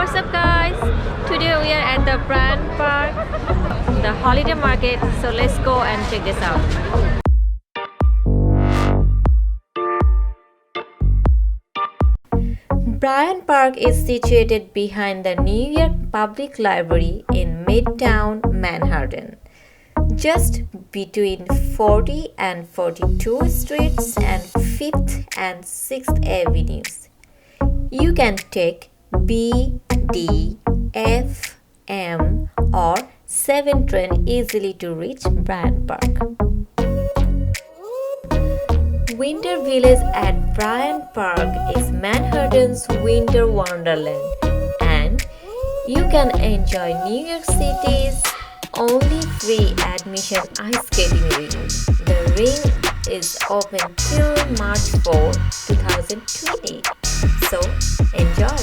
what's up guys? Today we are at the Bryant Park, the holiday market. So let's go and check this out. Bryant Park is situated behind the New York Public Library in Midtown Manhattan, just between 40 and 42 streets and 5th and 6th Avenues. You can take B, D, F, M or 7 train easily to reach Bryant Park. Winter Village at Bryant Park is Manhattan's winter wonderland, and you can enjoy New York City's only free admission ice skating rink. The rink is open till March 4, 2020. So enjoy!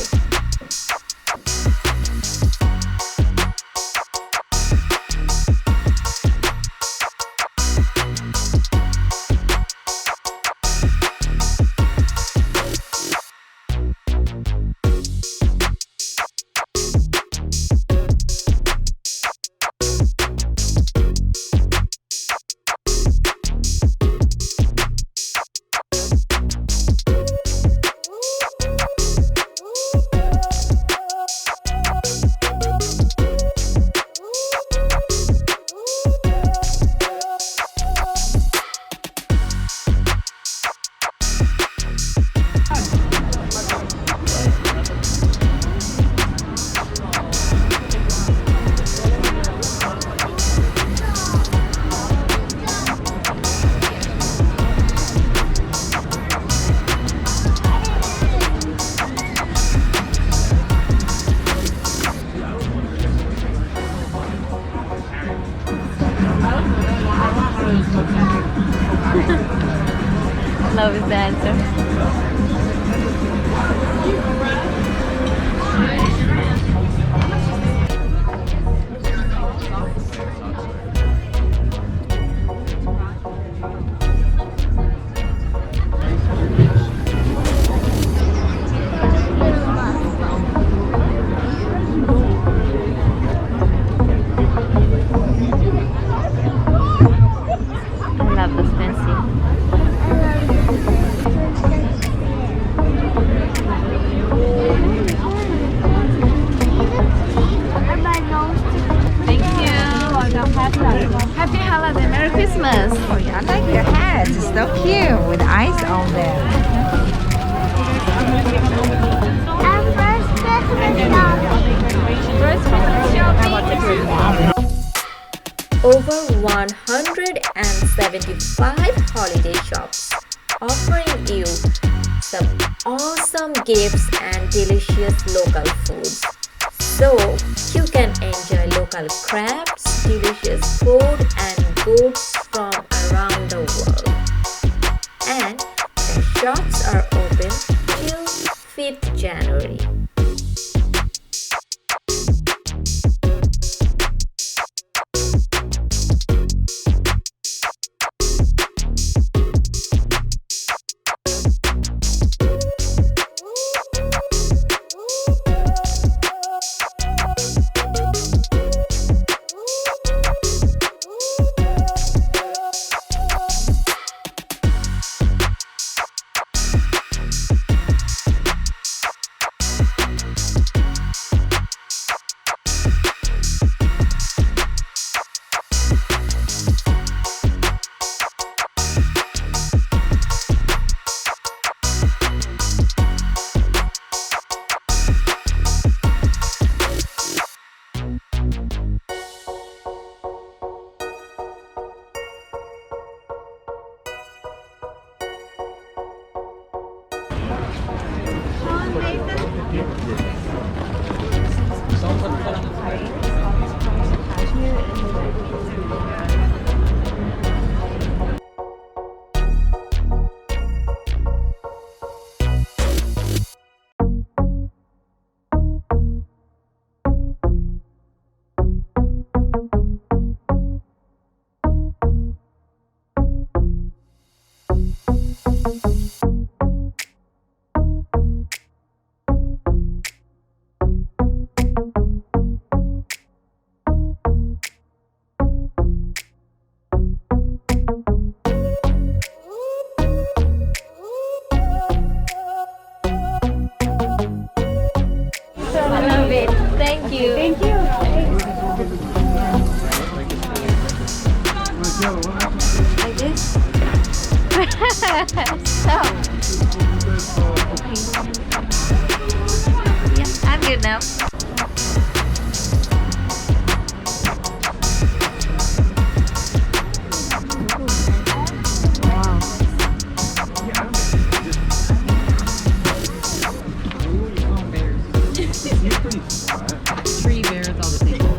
Love is the answer. I love this fancy. Happy holiday, Merry Christmas! Oh, yeah, I like your hat. It's so cute with ice on there. Over 175 holiday shops offering you some awesome gifts and delicious local foods. So you can enjoy local crafts, delicious food and goods from around the world. And the shops are open till 5th January. I love it. Thank you. Thank you. Like this? So, yeah, I'm good now. Three bears on the table.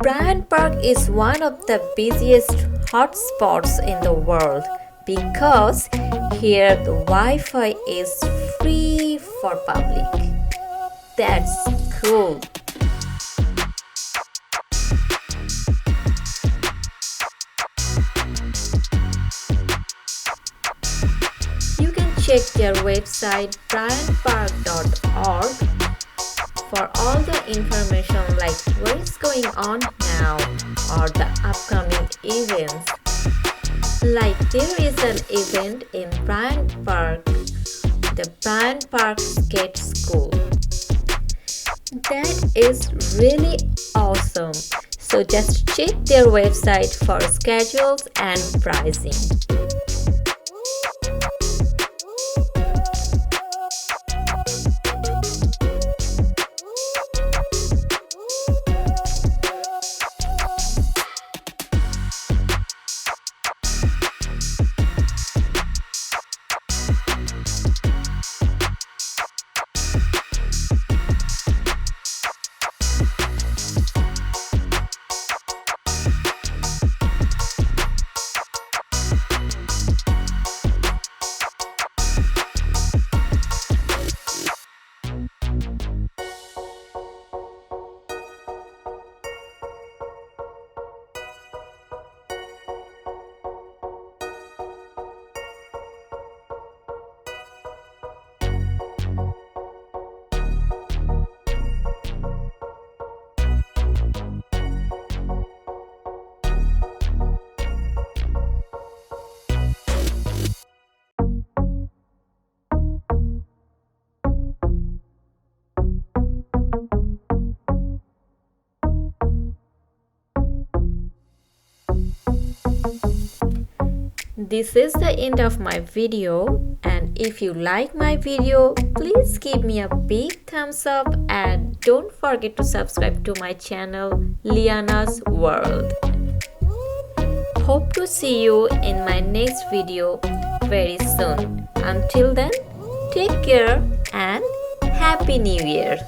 Bryant Park is one of the busiest hotspots in the world because here the Wi-Fi is free for public. That's cool. You can check their website bryantpark.org for all the information like what is going on now or the upcoming events. Like there is an event in Bryant Park, the Bryant Park Skate School. That is really awesome. So just check their website for schedules and pricing. This is the end of my video, and if you like my video, please give me a big thumbs up and don't forget to subscribe to my channel Liyana's World. Hope to see you in my next video very soon. Until then, take care and Happy New Year!